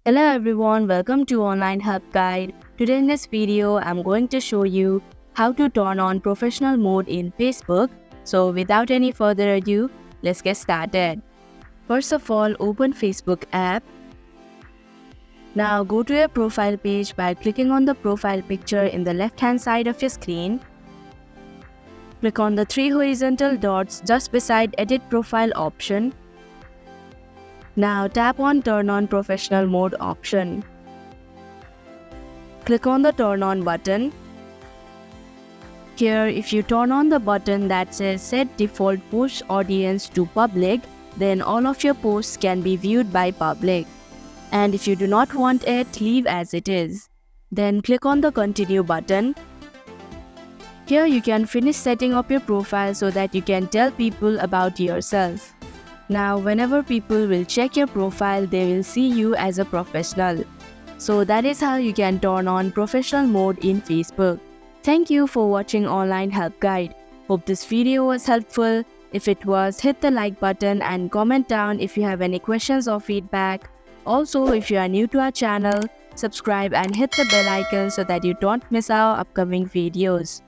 Hello everyone, welcome to Online Help Guide. Today in this video, I'm going to show you how to turn on professional mode in Facebook. So without any further ado, let's get started. First of all, open Facebook app. Now go to your profile page by clicking on the profile picture in the left hand side of your screen. Click on the three horizontal dots just beside Edit Profile option. Now tap on Turn on Professional Mode option. Click on the Turn on button. Here, if you turn on the button that says Set Default Push Audience to Public, then all of your posts can be viewed by public. And if you do not want it, leave as it is. Then click on the Continue button. Here you can finish setting up your profile so that you can tell people about yourself. Now, whenever people will check your profile, they will see you as a professional. So that is how you can turn on professional mode in Facebook. Thank you for watching Online Help Guide. Hope this video was helpful. If it was, hit the like button and comment down if you have any questions or feedback. Also, if you are new to our channel, subscribe and hit the bell icon so that you don't miss our upcoming videos.